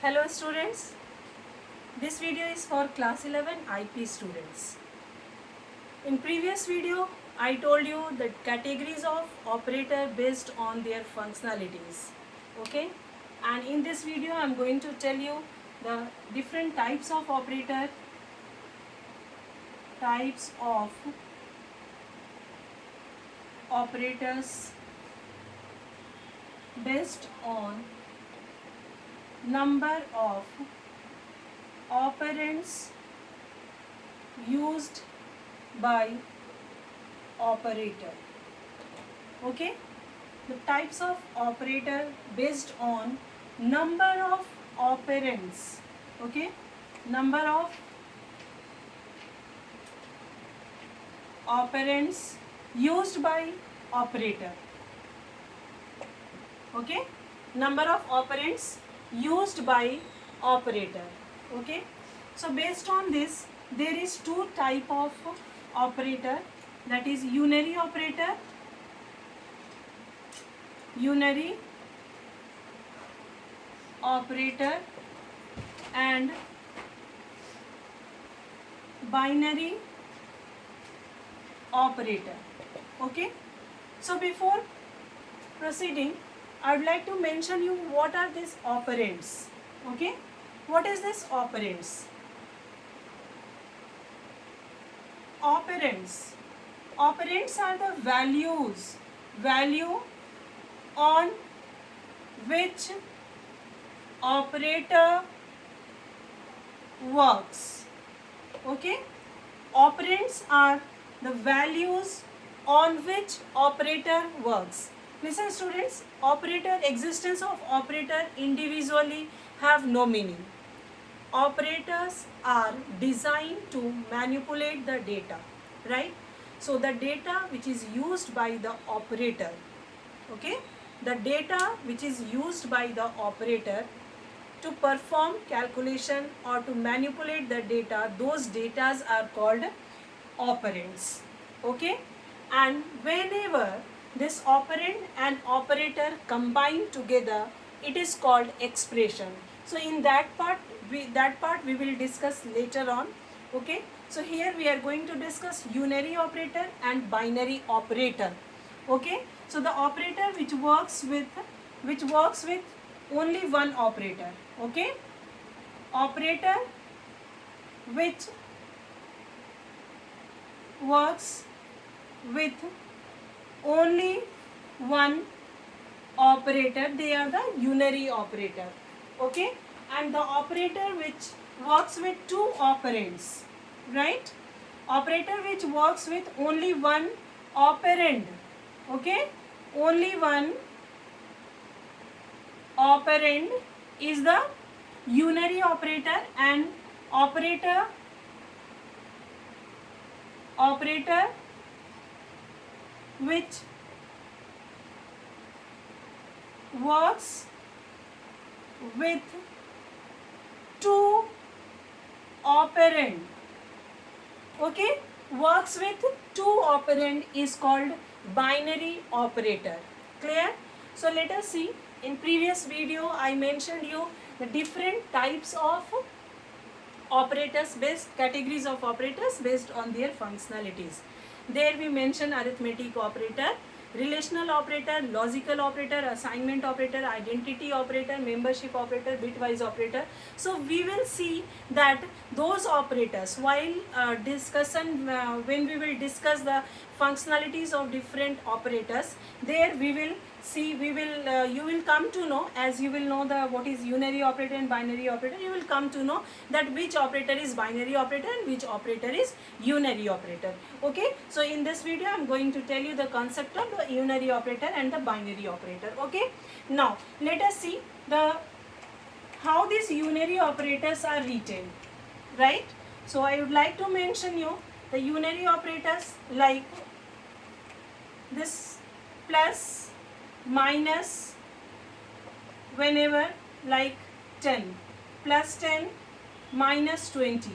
Hello students, this video is for class 11 IP students. In previous video, I told you the categories of operator based on their functionalities. Okay, and in this video I am going to tell you the different types of operators based on number of operands used by operator. Okay, the types of operator based on number of operands. Okay, number of operands used by operator. Okay, number of operands used by operator. Okay, so based on this there is two type of operator, that is unary operator and binary operator. Okay, so before proceeding I would like to mention you what are these operands. Okay, what is this operands? Operands are the value on which operator works. Okay, operands are the values on which operator works. Listen students, existence of operator individually have no meaning. Operators are designed to manipulate the data, right? So the data which is used by the operator, okay, the data which is used by the operator to perform calculation or to manipulate the data, those datas are called operands. Okay, and whenever this operand and operator combine together, it is called expression. So in that part we will discuss later on. Okay, so here we are going to discuss unary operator and binary operator. Okay, so the operator which works with only one operator. Okay, operator which works with only one operator, they are the unary operator. Okay, and the operator which works with two operands, right? Operator which works with only one operand. Okay, only one operand is the unary operator, and operator which works with two operand, okay, works with two operand is called binary operator. Clear? So let us see, in previous video I mentioned you the different types of categories of operators based on their functionalities. There we mention arithmetic operator, relational operator, logical operator, assignment operator, identity operator, membership operator, bitwise operator. So we will see that those operators while when we will discuss the functionalities of different operators, there we will see, you will come to know, as you will know the what is unary operator and binary operator, you will come to know that which operator is binary operator and which operator is unary operator. Okay, so in this video I am going to tell you the concept of the unary operator and the binary operator. Okay, now let us see how these unary operators are written, right? So I would like to mention you the unary operators like this plus, minus, whenever, like 10, plus 10, minus 20.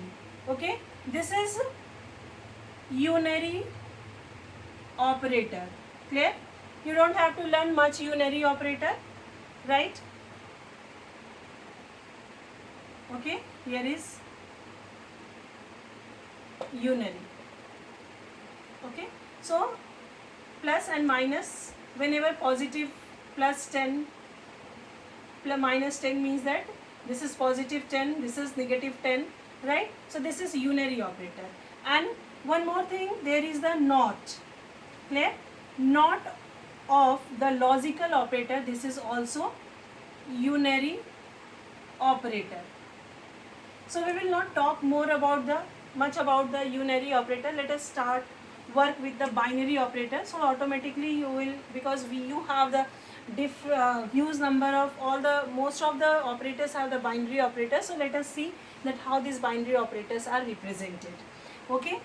Okay, this is unary operator. Clear? You don't have to learn much unary operator, right? Okay, here is unary. Okay, so plus and minus, whenever positive plus 10 plus minus 10 means that this is positive 10, this is negative 10, right? So this is unary operator. And one more thing, there is the not. Clear? Not of the logical operator, this is also unary operator. So we will not talk more about the much about the unary operator. Let us start work with the binary operator. So automatically you will, because you have the huge number of all the most of the operators have the binary operator. So let us see that how these binary operators are represented. Okay.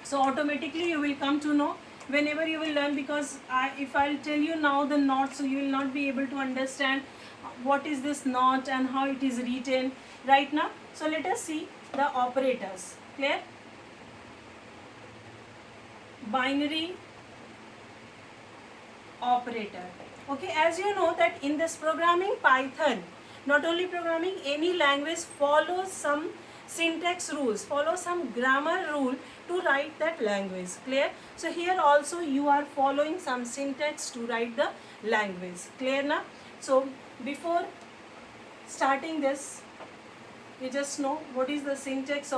So automatically you will come to know whenever you will learn, because if I'll tell you now the not, so you will not be able to understand what is this not and how it is written right now. So let us see the operators. Clear? Binary operator. Okay, as you know that in this programming Python, not only programming, any language follows some syntax rules, follow some grammar rule to write that language. Clear? So here also you are following some syntax to write the language. Clear now? So before starting this, you just know what is the syntax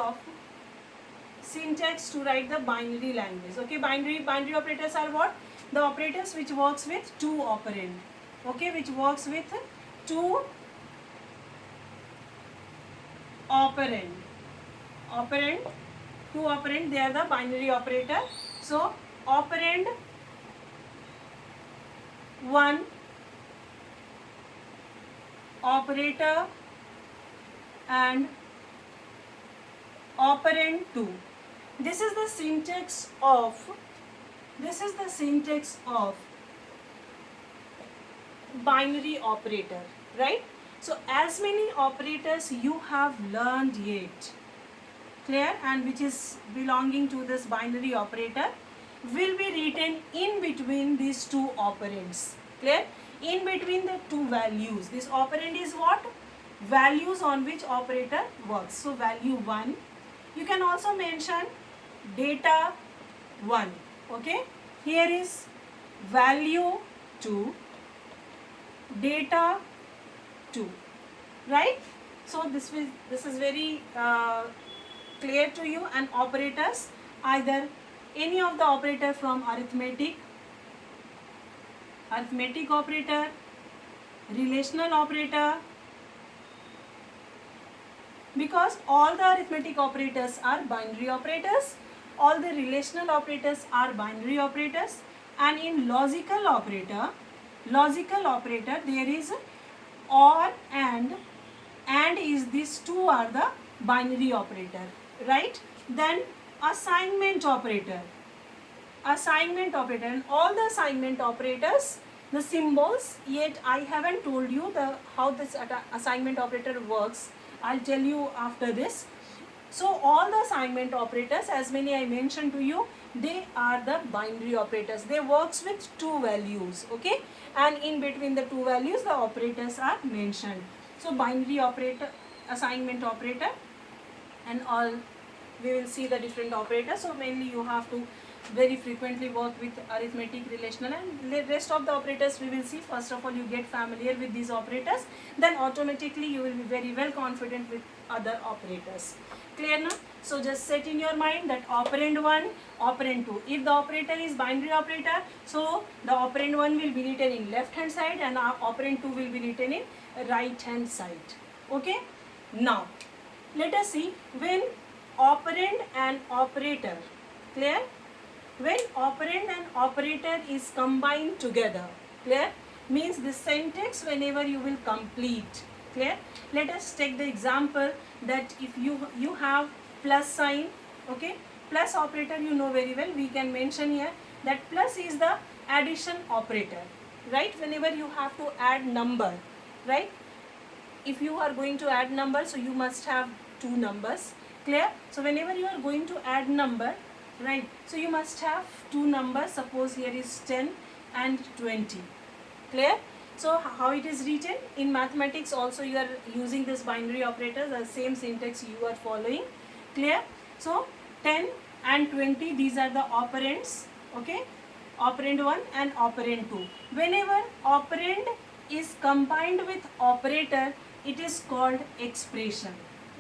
to write the binary language. Okay, binary operators are what? The operators which works with two operand. Okay, which works with two operand. Two operand, they are the binary operator. So operand 1, operator and operand 2. This is the syntax of binary operator, right? So as many operators you have learned yet, clear, and which is belonging to this binary operator will be written in between these two operands. Clear? In between the two values. This operand is what? Values on which operator works. So value 1. You can also mention data 1. Okay? Here is value 2, data 2. Right? So this is very clear to you. And operators, either any of the operator from arithmetic operator, relational operator, because all the arithmetic operators are binary operators, all the relational operators are binary operators, and in logical operator there is or and is these two are the binary operator, right? Then assignment operator, and all the assignment operators, the symbols, yet I haven't told you how this assignment operator works. I'll tell you after this. So all the assignment operators, as many I mentioned to you, they are the binary operators. They works with two values, okay? And in between the two values, the operators are mentioned. So binary operator, assignment operator, and all, we will see the different operators. So mainly you have to very frequently work with arithmetic, relational, and the rest of the operators we will see. First of all, you get familiar with these operators, then automatically you will be very well confident with other operators. Clear now? So just set in your mind that operand 1, operand 2. If the operator is binary operator, so the operand 1 will be written in left hand side and operand 2 will be written in right hand side. Okay? Now, let us see when operand and operator, clear? When operand and operator is combined together, clear, means the syntax whenever you will complete, clear. Let us take the example that if you have plus sign, okay, plus operator you know very well, we can mention here that plus is the addition operator, right? Whenever you have to add number, right? If you are going to add number, so you must have two numbers, clear. So whenever you are going to add number, right, so you must have two numbers. Suppose here is 10 and 20, clear. So how it is written? In mathematics also you are using this binary operator, the same syntax you are following. Clear? So 10 and 20, these are the operands. Okay, operand 1 and operand 2. Whenever operand is combined with operator, it is called expression,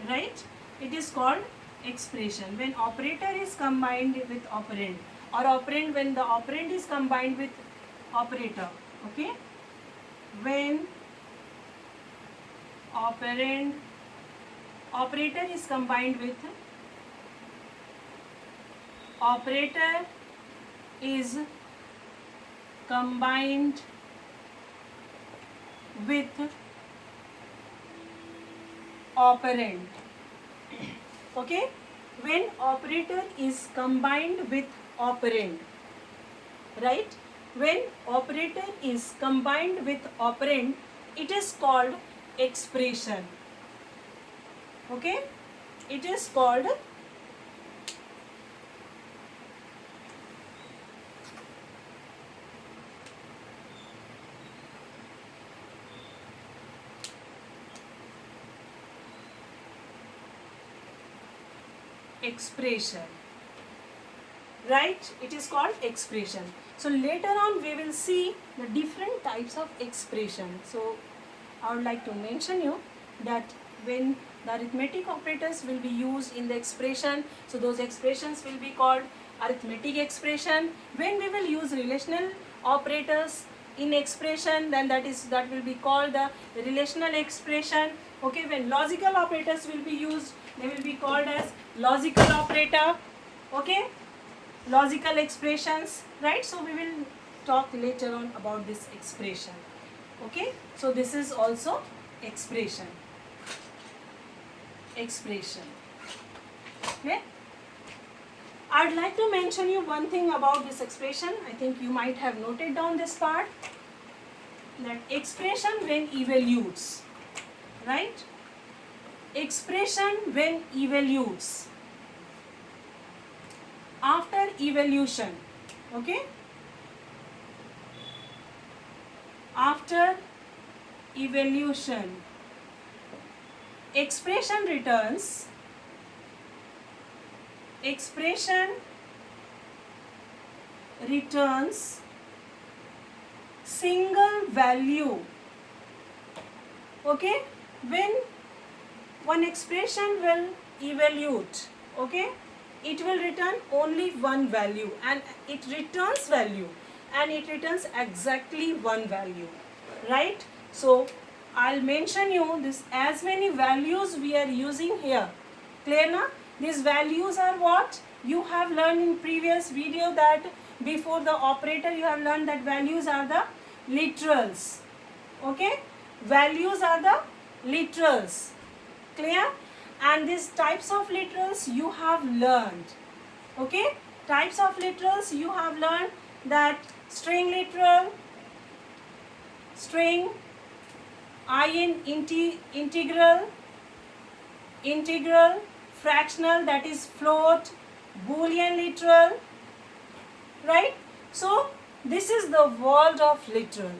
right? It is called expression when operator is combined with operand, or operand when the operand is combined with operator. Okay, when operator is combined with operator is combined with operand. Okay, when operator is combined with operand, right? When operator is combined with operand, it is called expression. Okay, it is called expression, right? It is called expression. So later on we will see the different types of expression. So I would like to mention you that when the arithmetic operators will be used in the expression, so those expressions will be called arithmetic expression. When we will use relational operators in expression, then that will be called the relational expression. Okay, when logical operators will be used, they will be called as logical operator. Okay, logical expressions, right? So we will talk later on about this expression. Okay, so this is also expression. Okay, I'd like to mention you one thing about this expression. I think you might have noted down this part, that expression when evolutes, right? Expression when evolutes, after evolution, okay, after evolution, expression returns single value. Okay, when one expression will evolute, okay, it will return only one value, and it returns value, and it returns exactly one value, right? So I'll mention you this as many values we are using here. Clear now? These values are what you have learned in previous video, that before the operator you have learned that values are the literals. Okay, values are the literals. Clear? And these types of literals you have learned. Okay, types of literals you have learned, that string literal, string, integral, fractional, that is float, boolean literal, right? So this is the world of literal.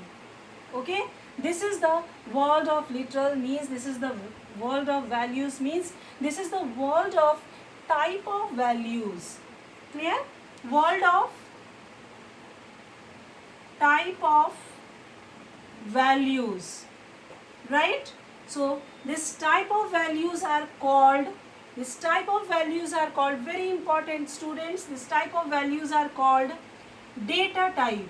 Okay, this is the world of literal, means this is the world of values, means this is the world of type of values. Clear? World of type of values, right? So this type of values are called, very important students, this type of values are called data type.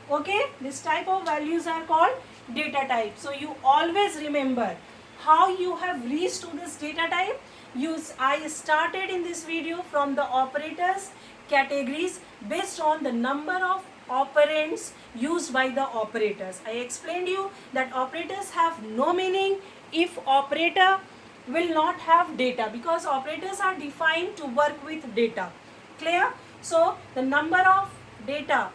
Okay, this type of values are called data type. So you always remember how you have reached to this data type. I started in this video from the operators categories based on the number of operands used by the operators. I explained you that operators have no meaning if operator will not have data, because operators are defined to work with data. Clear? So the number of data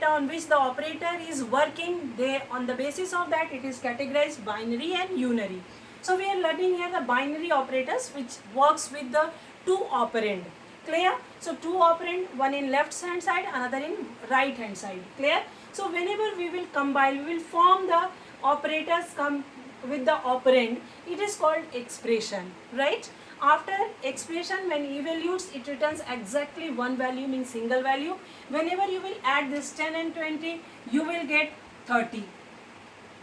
on which the operator is working, on the basis of that it is categorized binary and unary. So we are learning here the binary operators which works with the two operand. Clear? So two operand, one in left hand side, another in right hand side. Clear? So whenever we will combine, we will form the operators come with the operand, it is called expression, right? After expression, when evaluates, it returns exactly one value, means single value. Whenever you will add this 10 and 20, you will get 30.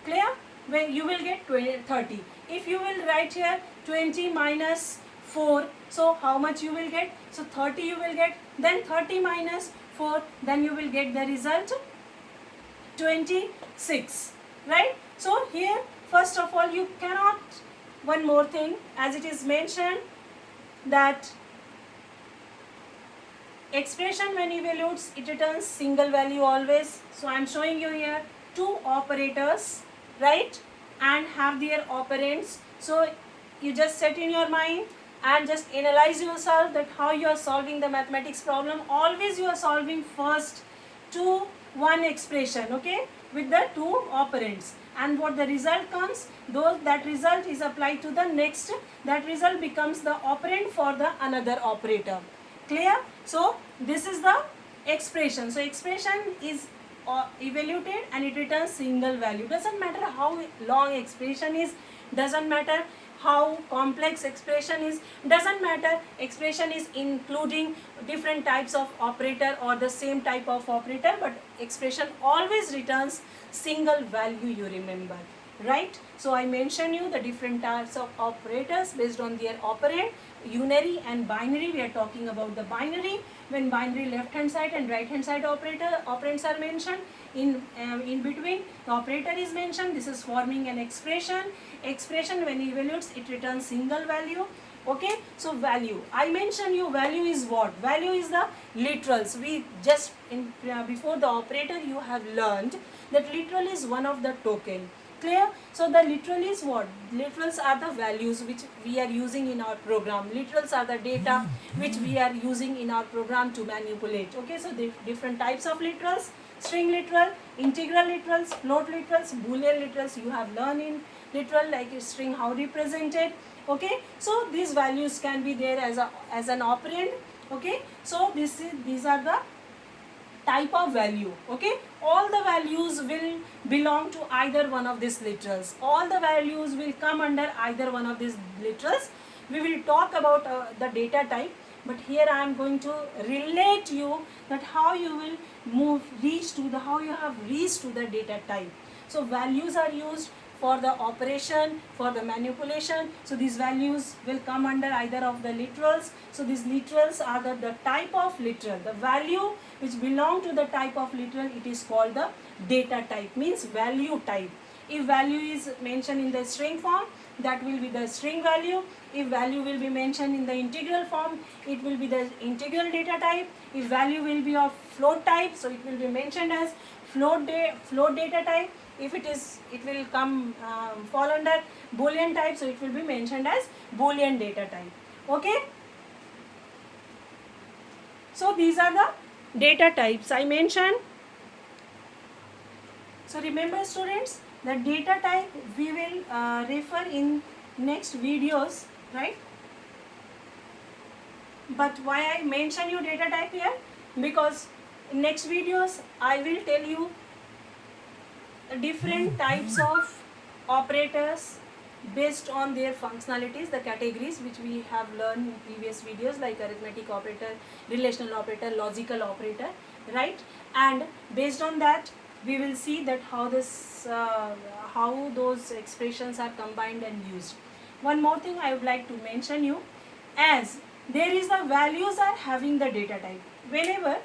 Clear? When you will get 30. If you will write here 20 minus 4, so how much you will get? So 30 you will get, then 30 minus 4, then you will get the result 26, right? So here, first of all, you cannot, one more thing, as it is mentioned that expression when evaluates, it returns single value always. So I am showing you here two operators, right, and have their operands. So you just set in your mind and just analyze yourself that how you are solving the mathematics problem. Always you are solving first to one expression, okay, with the two operands, and what the result comes, though that result is applied to the next, that result becomes the operand for the another operator. Clear? So this is the expression. So expression is evaluated and it returns single value. Doesn't matter how long expression is, doesn't matter how complex expression is, doesn't matter expression is including different types of operator or the same type of operator, but expression always returns single value, you remember, right? So I mentioned you the different types of operators based on their operand. Unary and binary, we are talking about the binary. When binary left hand side and right hand side operands are mentioned, in between the operator is mentioned, this is forming an expression. Expression when evaluates, it returns single value. Okay, so value, I mentioned you value is what? Value is the literals. We just before the operator you have learned that literal is one of the token. Clear? So the literal is what? Literals are the values which we are using in our program. Literals are the data which we are using in our program to manipulate. Okay, so the different types of literals: string literal, integral literals, float literals, boolean literals. You have learned in literal like a string how represented. Okay, so these values can be there as an operand. Okay, so these are the type of value. Okay, all the values will belong to either one of these literals. All the values will come under either one of these literals. We will talk about the data type, but here I am going to relate you that how you will how you have reached to the data type. So values are used for the operation, for the manipulation. So these values will come under either of the literals. So these literals are the type of literal. The value which belong to the type of literal, it is called the data type, means value type. If value is mentioned in the string form, that will be the string value. If value will be mentioned in the integral form, it will be the integral data type. If value will be of float type, so it will be mentioned as float data type. If it will come fall under boolean type, so it will be mentioned as boolean data type. Okay, so these are the data types I mentioned. So remember students, the data type we will refer in next videos, right? But why I mention you data type here? Because in next videos I will tell you different types of operators based on their functionalities, the categories which we have learned in previous videos, like arithmetic operator, relational operator, logical operator, right? And based on that we will see that how those expressions are combined and used. One more thing I would like to mention you, as there is the values are having the data type. Whenever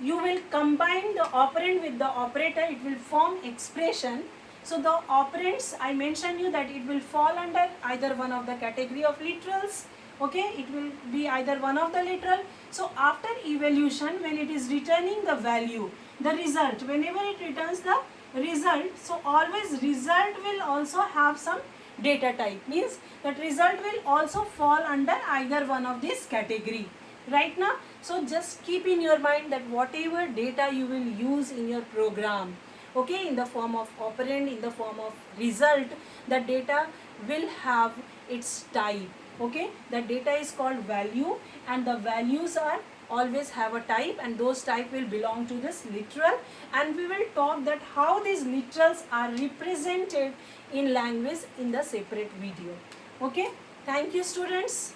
you will combine the operand with the operator, it will form expression. So the operands, I mentioned you that it will fall under either one of the category of literals. Okay, it will be either one of the literal. So after evaluation, when it is returning the value, the result, whenever it returns the result, so always result will also have some data type, means that result will also fall under either one of this category. Right now, so just keep in your mind that whatever data you will use in your program, okay, in the form of operand, in the form of result, the data will have its type. Okay, the data is called value, and the values are always have a type, and those type will belong to this literal, and we will talk that how these literals are represented in language in the separate video. Okay, thank you students.